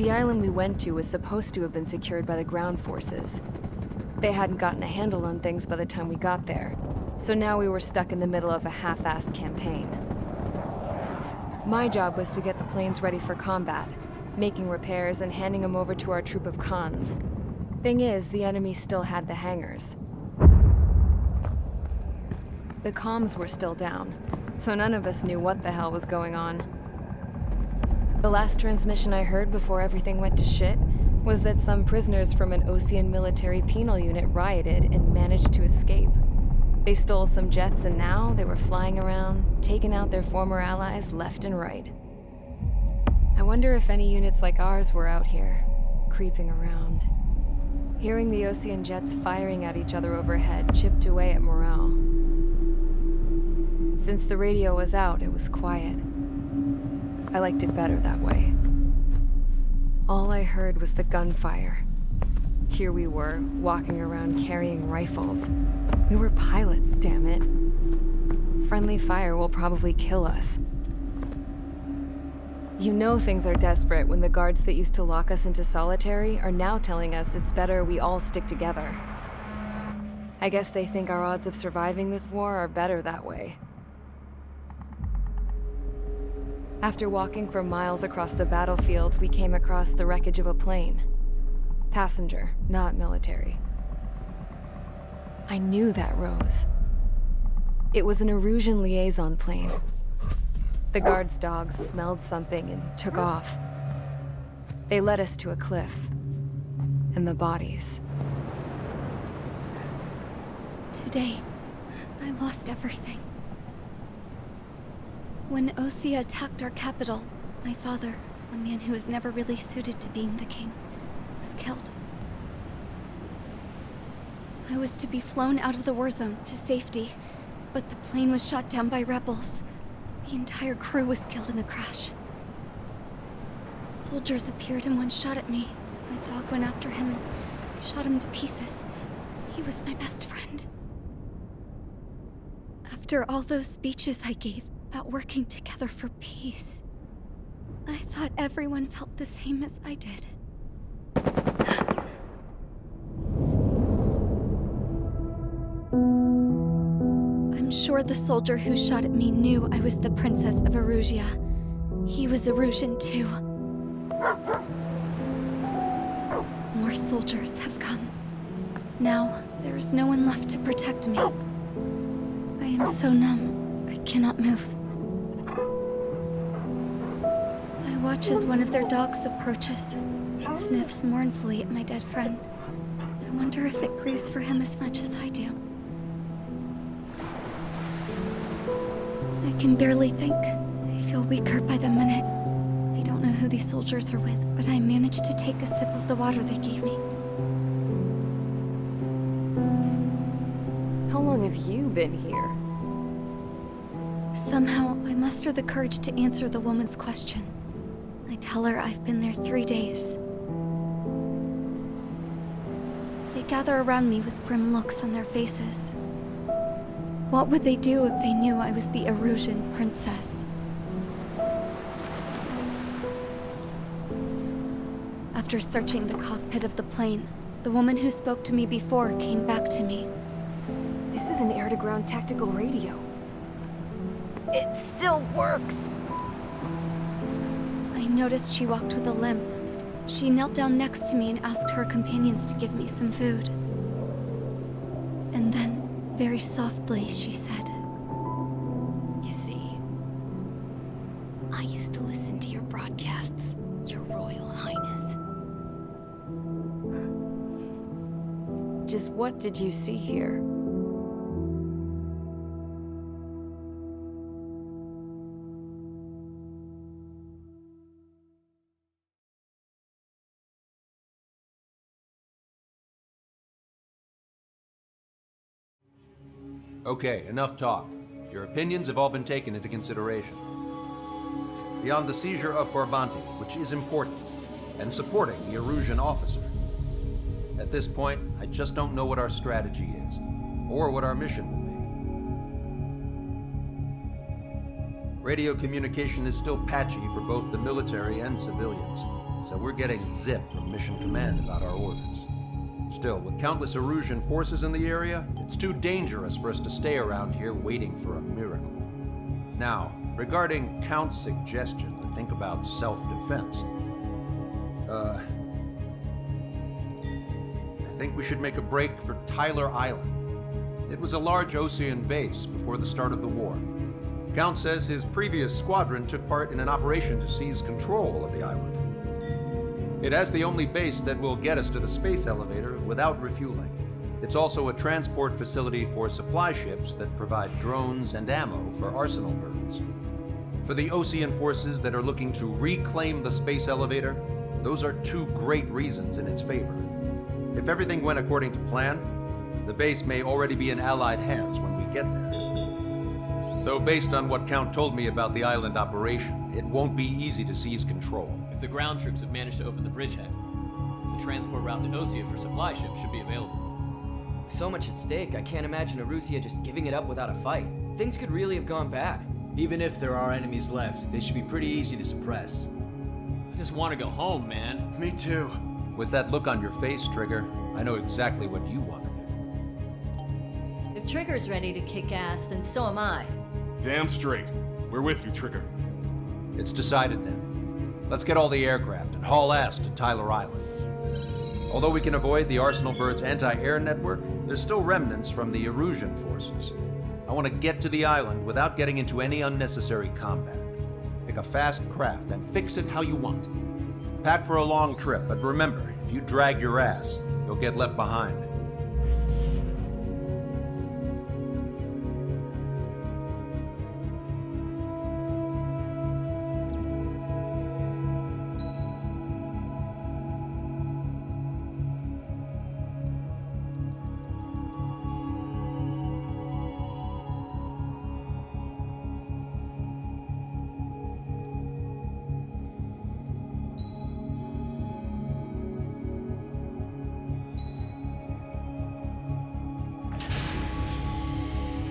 The island we went to was supposed to have been secured by the ground forces. They hadn't gotten a handle on things by the time we got there, so now we were stuck in the middle of a half-assed campaign. My job was to get the planes ready for combat, making repairs and handing them over to our troop of cons. Thing is, the enemy still had the hangars. The comms were still down, so none of us knew what the hell was going on. The last transmission I heard before everything went to shit was that some prisoners from an Osean military penal unit rioted and managed to escape. They stole some jets and now they were flying around, taking out their former allies left and right. I wonder if any units like ours were out here, creeping around. Hearing the Osean jets firing at each other overhead chipped away at morale. Since the radio was out, it was quiet. I liked it better that way. All I heard was the gunfire. Here we were, walking around carrying rifles. We were pilots, damn it. Friendly fire will probably kill us. You know things are desperate when the guards that used to lock us into solitary are now telling us it's better we all stick together. I guess they think our odds of surviving this war are better that way. After walking for miles across the battlefield, we came across the wreckage of a plane. Passenger, not military. I knew that rose. It was an Erusian liaison plane. The guard's dogs smelled something and took off. They led us to a cliff. And the bodies. Today, I lost everything. When Osea attacked our capital, my father, a man who was never really suited to being the king, was killed. I was to be flown out of the war zone to safety, but the plane was shot down by rebels. The entire crew was killed in the crash. Soldiers appeared and one shot at me. My dog went after him and shot him to pieces. He was my best friend. After all those speeches I gave about working together for peace, I thought everyone felt the same as I did. I'm sure the soldier who shot at me knew I was the Princess of Erusia. He was Erusian too. More soldiers have come. Now, there is no one left to protect me. I am so numb, I cannot move. I watch as one of their dogs approaches. It sniffs mournfully at my dead friend. I wonder if it grieves for him as much as I do. I can barely think. I feel weaker by the minute. I don't know who these soldiers are with, but I managed to take a sip of the water they gave me. How long have you been here? Somehow, I muster the courage to answer the woman's question. I tell her I've been there 3 days. They gather around me with grim looks on their faces. What would they do if they knew I was the Erusian princess? After searching the cockpit of the plane, the woman who spoke to me before came back to me. This is an air-to-ground tactical radio. It still works! I noticed she walked with a limp. She knelt down next to me and asked her companions to give me some food. And then, very softly, she said, You see, I used to listen to your broadcasts, Your Royal Highness. Just what did you see here? Okay, enough talk. Your opinions have all been taken into consideration. Beyond the seizure of Forbanti, which is important, and supporting the Erusian officer. At this point, I just don't know what our strategy is, or what our mission will be. Radio communication is still patchy for both the military and civilians. so we're getting zip from Mission Command about our orders. Still, with countless Erusian forces in the area, it's too dangerous for us to stay around here waiting for a miracle. Now, regarding Count's suggestion to think about self-defense, I think we should make a break for Tyler Island. It was a large Osean base before the start of the war. Count says his previous squadron took part in an operation to seize control of the island. It has the only base that will get us to the space elevator without refueling. It's also a transport facility for supply ships that provide drones and ammo for arsenal birds. For the Osean forces that are looking to reclaim the space elevator, those are two great reasons in its favor. If everything went according to plan, the base may already be in Allied hands when we get there. Though based on what Count told me about the island operation, it won't be easy to seize control. If the ground troops have managed to open the bridgehead, the transport route to Osea for supply ships should be available. With so much at stake, I can't imagine Erusia just giving it up without a fight. Things could really have gone bad. Even if there are enemies left, they should be pretty easy to suppress. I just want to go home, man. Me too. With that look on your face, Trigger, I know exactly what you want to do. If Trigger's ready to kick ass, then so am I. Damn straight. We're with you, Trigger. It's decided then. Let's get all the aircraft and haul ass to Tyler Island. Although we can avoid the Arsenal Bird's anti-air network, there's still remnants from the Erusian forces. I want to get to the island without getting into any unnecessary combat. Pick a fast craft and fix it how you want. Pack for a long trip, but remember, if you drag your ass, you'll get left behind.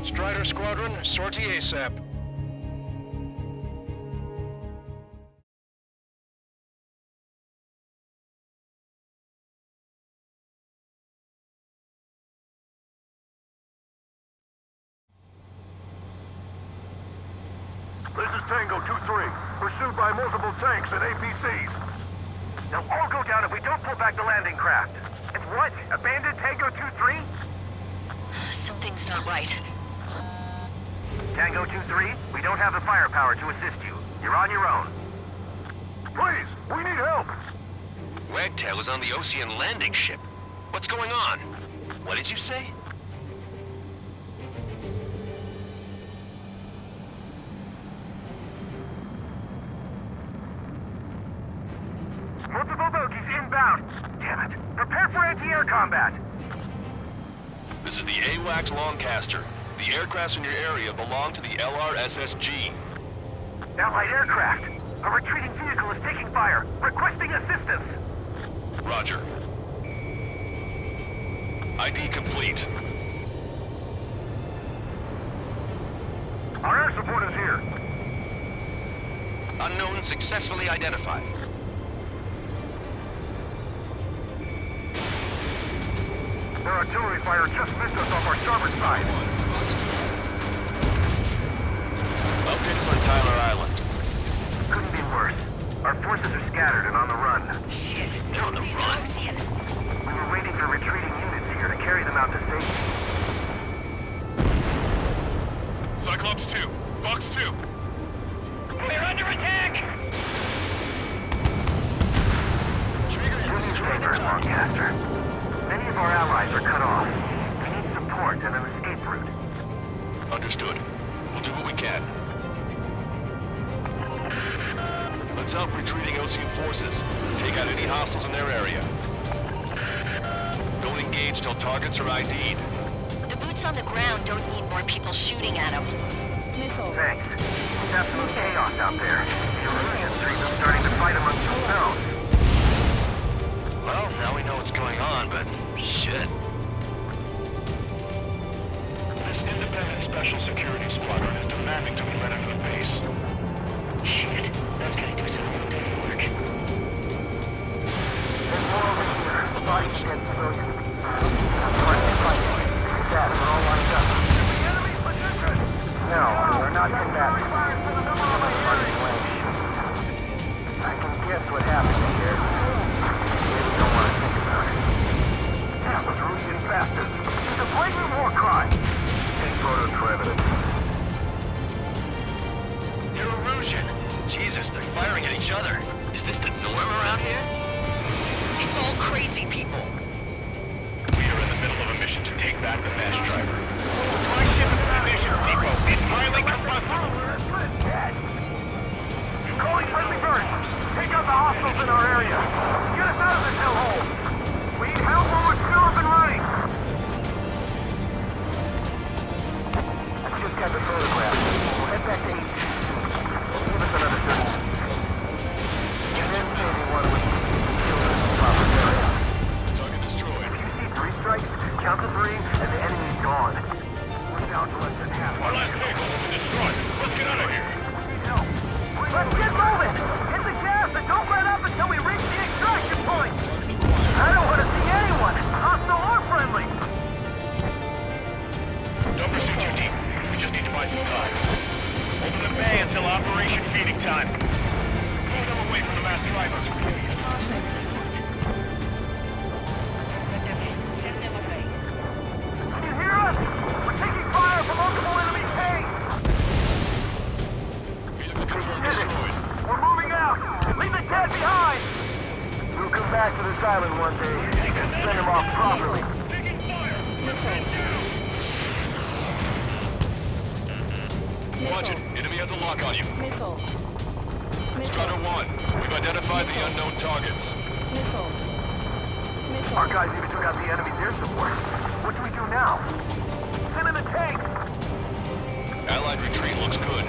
Strider Squadron, sortie ASAP. This is Tango 2-3, pursued by multiple tanks and APCs. They'll all go down if we don't pull back the landing craft. And what? Abandon Tango 2-3? Something's not right. Tango 2-3, we don't have the firepower to assist you. You're on your own. Please, we need help. Wagtail is on the Osean landing ship. What's going on? What did you say? Multiple bogies inbound. Damn it. Prepare for anti-air combat. This is the AWACS Longcaster. The aircrafts in your area belong to the LRSSG. Allied aircraft. A retreating vehicle is taking fire. Requesting assistance. Roger. ID complete. Our air support is here. Unknown successfully identified. Their artillery fire just missed us off our starboard side. Updates on Tyler Island. Couldn't be worse. Our forces are scattered and on the run. Shit, they're on the run. We were waiting for retreating units here to carry them out to safety. Cyclops 2, Fox 2. We're under attack! Good news breakers, Longcaster. Many of our allies are cut off. We need support and an escape route. Understood. We'll do what we can. Let's help retreating Osean forces. Take out any hostiles in their area. Don't engage till targets are ID'd. The boots on the ground don't need more people shooting at them. Thanks. It's absolute chaos out there. The Erusian streets are starting to fight amongst themselves. Well, now we know what's going on, but shit. This independent special security squadron is demanding to be let into the base. Shit, that's gonna do some real dirty work. bodies against civilians. Dad, we're all lined up. No, we're not combating. I can guess what happened here. Maybe don't want to think about it. Damn, those Russian bastards. It's a blatant war crime. Take photos for evidence. They're Erusian. Jesus, they're firing at each other. Is this the norm around here? It's all crazy people. We are in the middle of a mission to take back the fast driver. My ship is munitions depot. It's highly combustible. Calling friendly birds. Take out the hostiles in our area. Get us out of this hellhole. We need help while we're still up and running. I just got the photograph. We'll head back to 8. Give us another 30. And then maybe one week. Kill this proper area. Target destroyed. If you see 3 strikes, count to 3, and the enemy's gone. We're down to less than half. Our last vehicle has been destroyed. Let's get out of here. Let's get moving! Hit the gas and don't let up until we reach the extraction point! I don't want to see anyone, hostile or friendly! Don't pursue too deep. We just need to buy some time. Open the bay until Operation Feeding Time. Pull them away from the mass drivers. Can you hear us? We're taking fire from multiple enemy tanks! Confirmed destroyed. We're moving out! Leave the dead behind! We'll come back to this island one day and send them off properly. Taking fire! Watch it. Enemy has a lock on you. Strider 1, we've identified the unknown targets. Our guys even took out the enemy's air support. What do we do now? Send in the tanks! Allied retreat looks good.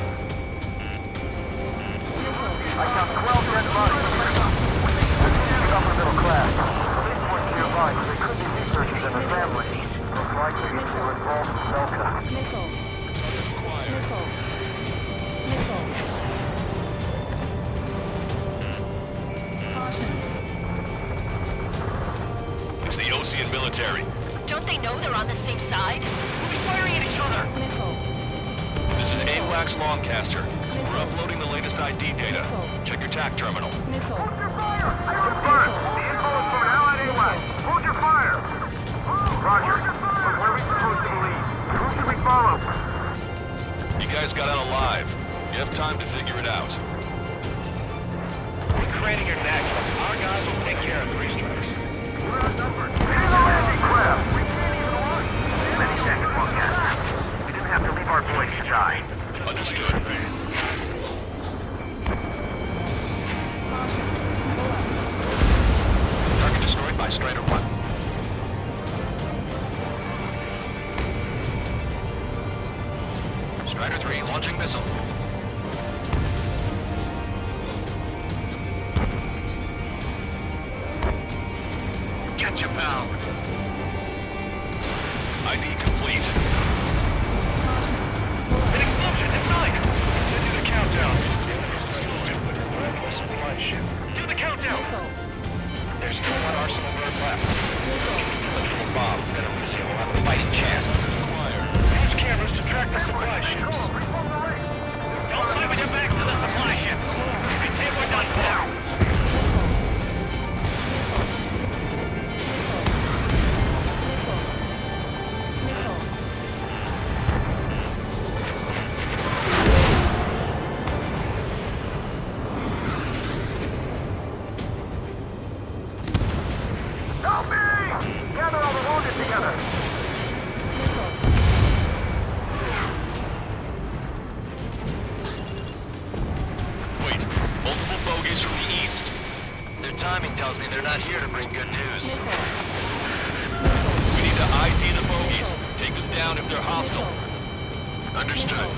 I count 12 dead bodies. Upper middle class. Police weren't nearby, but they could be researchers and their families. Most likely they were involved in Belka. Target acquired. It's the Ocean military. Don't they know they're on the same side? We'll be firing at each other. This is AWACS Longcaster. We're uploading the latest ID data. Check your TAC terminal. Hold your fire! Confirmed. The info is from an allied AWAC. Hold your fire! Roger. But what are we supposed to believe? Who should we follow? You guys got out alive. You have time to figure it out. We're craning your neck. Our guys will take care of the restrikes. We're outnumbered. Get in the landing craft! We can't even launch. Many seconds, Longcaster. We didn't have to leave our boys to die. Understood. Target destroyed by Strider 1. Strider 3 launching missile. Catch you, pal. ID complete. An explosion inside! Continue the countdown. Destroyed. Supply ship. Do the countdown! There's still one arsenal bird left. Electrical bomb. Then Erusia will have a fighting chance. Use cameras to track the supply ship. Don't swim your back to the supply ship. You can take what done for. Help me! Gather all the wounded together. Wait, multiple bogies from the east. Their timing tells me they're not here to bring good news. We need to ID the bogies. Take them down if they're hostile. Understood.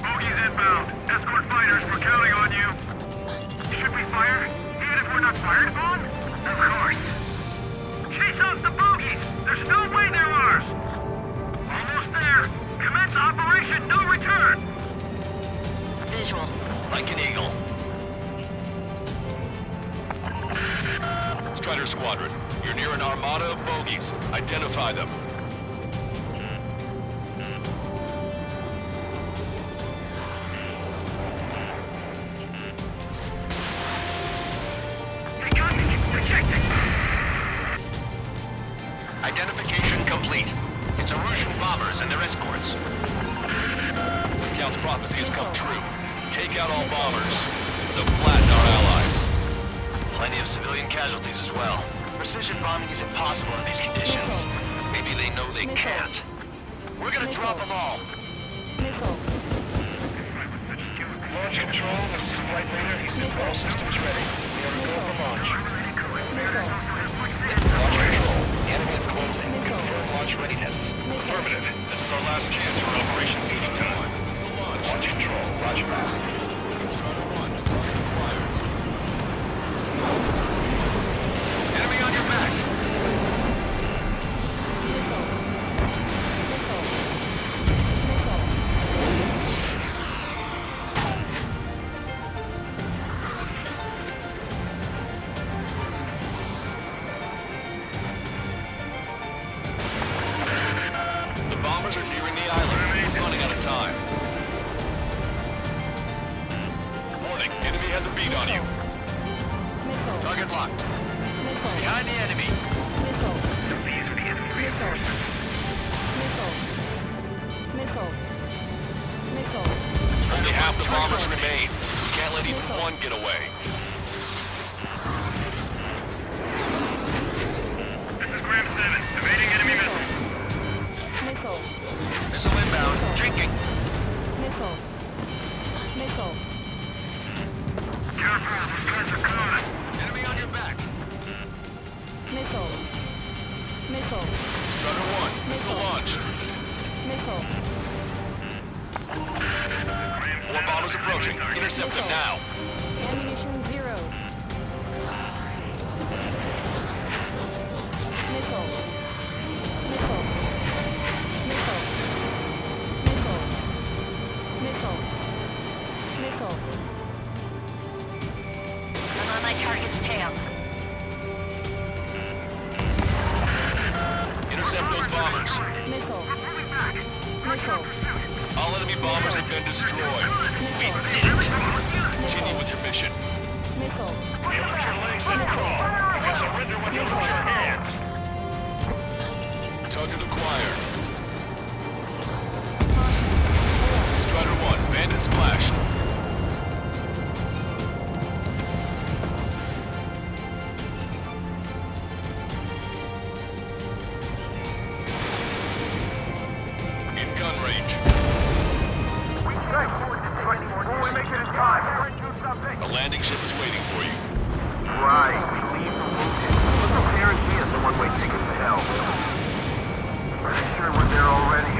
Bogies inbound. Escort fighters, we're counting on you. Should we fire? Even if we're not fired upon? Of course. Chase off the bogies! There's no way they're ours! Almost there. Commence Operation No Return! Visual. Like an eagle. Squadron. You're near an armada of bogies. Identify them. Identification complete. It's Erusian bombers and their escorts. The Count's prophecy has come true. Take out all bombers. They'll flatten our allies. Plenty of civilian casualties as well. Precision bombing is impossible in these conditions. Maybe they know they can't. We're gonna drop them all. Launch control, this is Flight Leader. All systems ready. We are go for launch. Launch control. The enemy is closing. Confirm launch readiness. Affirmative. This is our last chance for Operation Steam Time. It's a launch. Launch control. Roger that. Strider 1, target acquired. Enemy on your back. The bombers are nearing the island. We're running out of time. Warning, enemy has a beat on you. Target locked. Behind the enemy. Only half the bombers remain. We can't let even one get away. This is Graham 7, evading enemy missile. Missile inbound. Drinking. Careful, these guys are coming. Enemy on your back. Strider 1, missile launched. More bombers approaching. Intercept them now. I'm on my target's tail. Intercept those bombers. All enemy bombers have been destroyed. We did it. Continue with your mission. Get your legs and crawl. You can surrender when you lose your hands. Target acquired. Strider 1, bandit splashed. In gun range. Will we make it in time? The landing ship is waiting for you. Right, we leave the wounded. What's up here and see us the one-way ticket to hell? Pretty sure we're there already.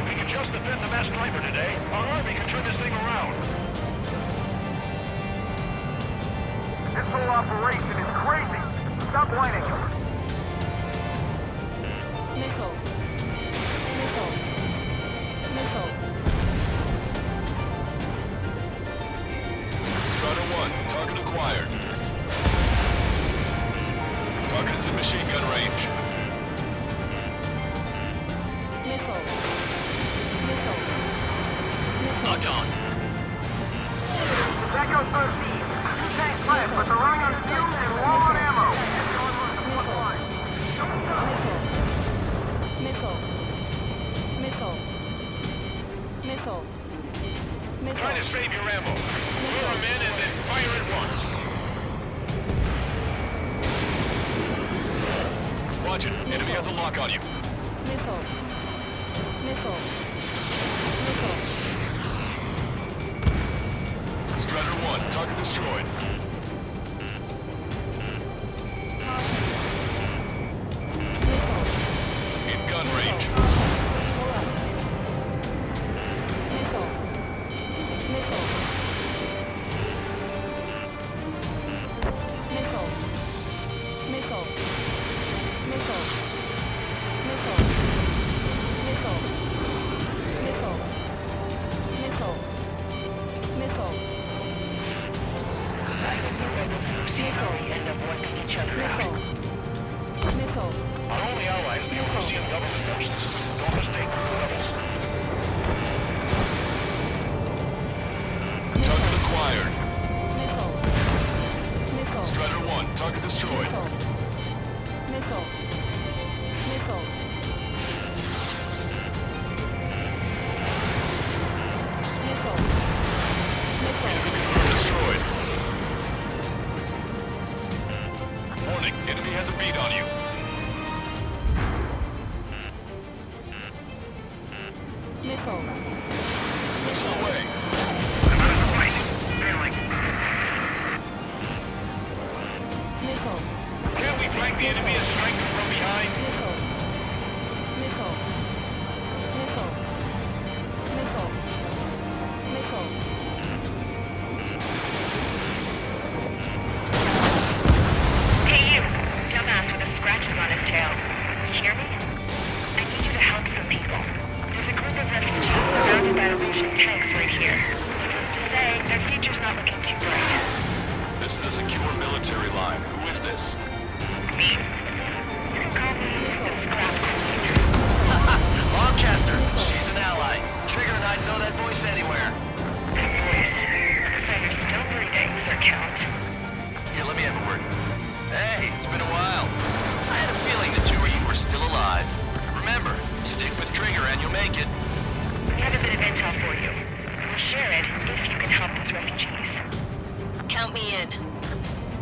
We can just defend the mass sniper today. Our army can turn this thing around. This whole operation is crazy. Stop whining. Strider 1, target acquired. Target is in machine gun range. Locked on. That goes 13. Tanks left, but they're running on fumes and low on ammo. Try to save your ammo. Lure them in and then fire at once. Watch it. Enemy has a lock on you. Strider 1, target destroyed. In gun range. other out. Our only ally is the Erusian government forces. Don't mistake them for rebels. Target acquired. Strider 1, target destroyed. Vehicle confirmed destroyed. Warning, enemy has a beat on you. Missile away. I'm out of the fight. Failing. Can't we flank the enemy and strike them from behind? Hey you, dumbass with the scratches on his tail. You hear me? I need you to help some people. There's a group of refugees surrounded by Erusian tanks right here. Needless to say, their future's not looking too bright. This is a secure military line. Who is this? Me? You can call me the Scrap Queen. Lancaster, she's an ally. Trigger and I'd know that voice anywhere. That voice. So you're still breathing, Sir Count. Here, let me have a word. Hey, it's been a while. I had a feeling the two of you were still alive. Remember, stick with Trigger and you'll make it. We have a bit of intel for you. We'll share it if you can help those refugees. Count me in.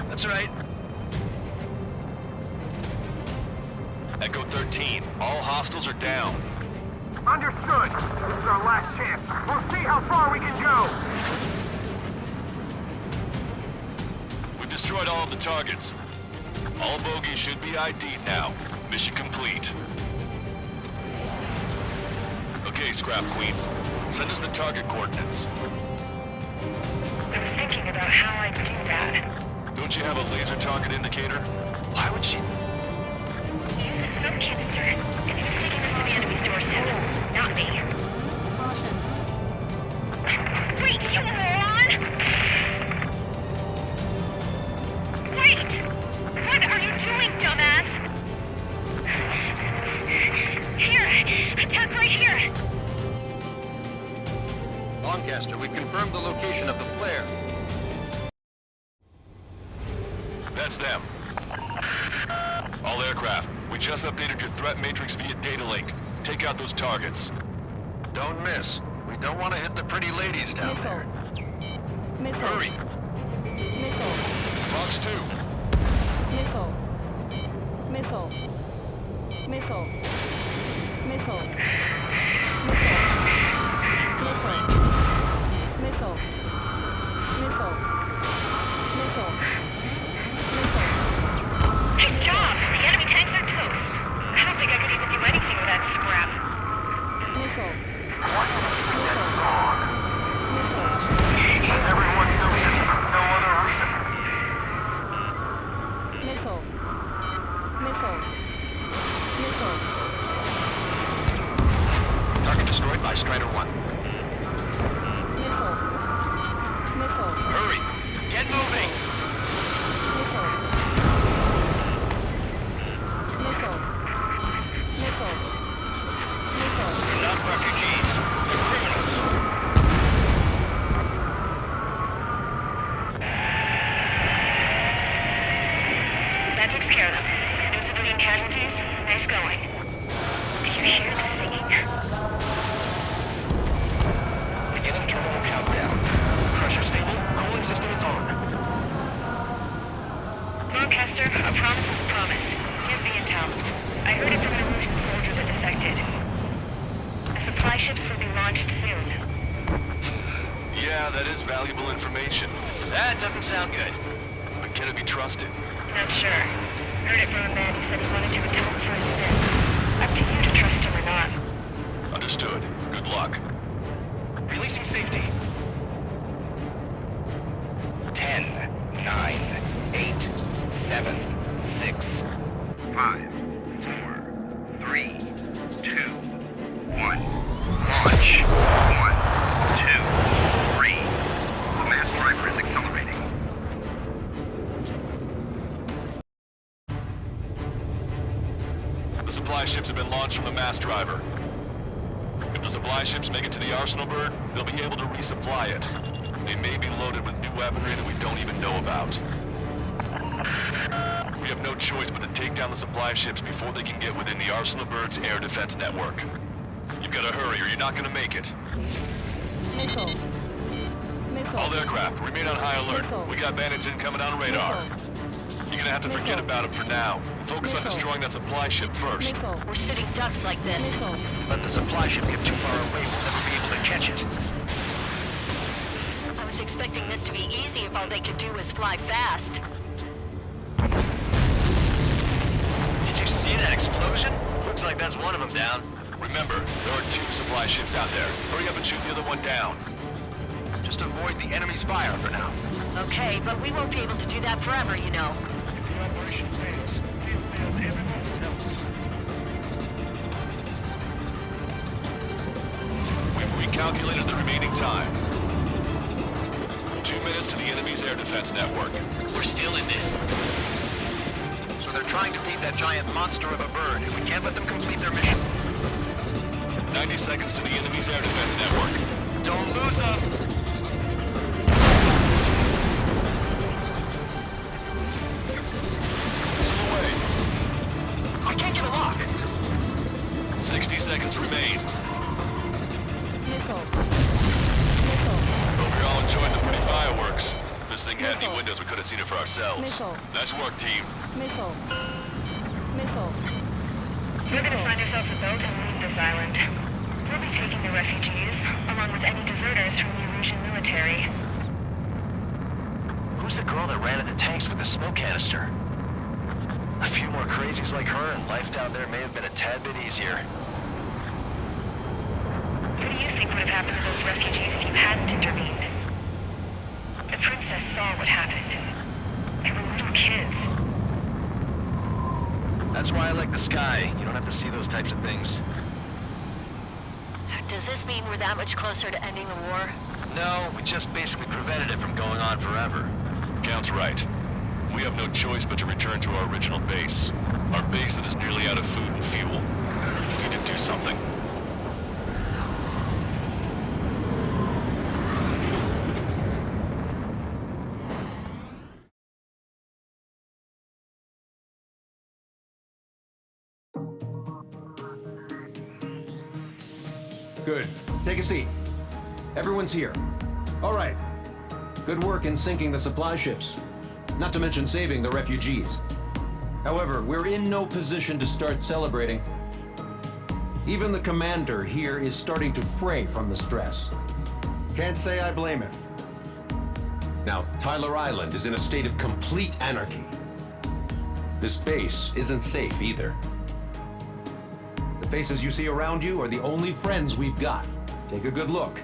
That's right. Echo 13, all hostiles are down. Understood. This is our last chance. We'll see how far we can go. We've destroyed all of the targets. All bogies should be ID'd now. Mission complete. Okay, Scrap Queen. Send us the target coordinates. I was thinking about how I'd do that. Don't you have a laser target indicator? Why would she... Use the smoke canister, and it's taking them to the enemy's doorstep. Not me. Wait, you moron! Wait! What are you doing, dumbass? Here! Attack right here! Lancaster, we've confirmed the location of the flare. That's them. All aircraft, we just updated your threat matrix via data link. Take out those targets. Don't miss. We don't want to hit the pretty ladies down there. Hurry! Fox 2. Good job! The enemy tanks are toast. I don't think I could even do anything with that scrap. Everyone knows it for no other reason. Target destroyed by Strider 1. Hurry! Get moving! Not refugees. They're criminals. That takes care of them. No civilian casualties. Nice going. Do you hear the singing? Beginning terminal countdown. Pressure stable. Cooling system is on. Lancaster, a promise is a promise. Here's the intel. I heard it from an Erusian soldier that defected. The supply ships will be launched soon. Yeah, that is valuable information. That doesn't sound good. But can it be trusted? Not sure. Heard it from a man who said he wanted to atone for his sins. Up to you to trust him or not. Understood. Good luck. Releasing safety. 10, 9, 8, 7, 6, 5, 4, 3, 2, 1. Launch. The supply ships have been launched from the mass driver. If the supply ships make it to the arsenal bird, they'll be able to resupply it. They may be loaded with new weaponry that we don't even know about. We have no choice but to take down the supply ships before they can get within the arsenal bird's air defense network. You've got to hurry or you're not going to make it. All aircraft, remain on high alert. We got bandits incoming on radar. You're gonna have to forget about them for now. Focus on destroying that supply ship first. We're sitting ducks like this. Let the supply ship get too far away, we'll never be able to catch it. I was expecting this to be easy if all they could do was fly fast. Did you see that explosion? Looks like that's one of them down. Remember, there are 2 supply ships out there. Hurry up and shoot the other one down. Just avoid the enemy's fire for now. Okay, but we won't be able to do that forever, you know. If the operation fails, we'll fail everyone who helps. We've recalculated the remaining time. 2 minutes to the enemy's air defense network. We're still in this. So they're trying to beat that giant monster of a bird, and we can't let them complete their mission. 90 seconds to the enemy's air defense network. Don't lose them! Missile away. I can't get a lock! 60 seconds remain. Hope you're all enjoying the pretty fireworks. If this thing had any windows, we could have seen it for ourselves. Nice work, team. We're gonna find ourselves a boat and leave this island. We'll be taking the refugees, along with any deserters from the Erusian military. Who's the girl that ran at the tanks with the smoke canister? A few more crazies like her and life down there may have been a tad bit easier. What do you think would have happened to those refugees if you hadn't intervened? The princess saw what happened. They were little kids. That's why I like the sky. You don't have to see those types of things. Does this mean we're that much closer to ending the war? No, we just basically prevented it from going on forever. Count's right. We have no choice but to return to our original base. Our base that is nearly out of food and fuel. We need to do something. Good. Take a seat. Everyone's here. All right. Good work in sinking the supply ships. Not to mention saving the refugees. However, we're in no position to start celebrating. Even the commander here is starting to fray from the stress. Can't say I blame him. Now, Tyler Island is in a state of complete anarchy. This base isn't safe either. The faces you see around you are the only friends we've got. Take a good look.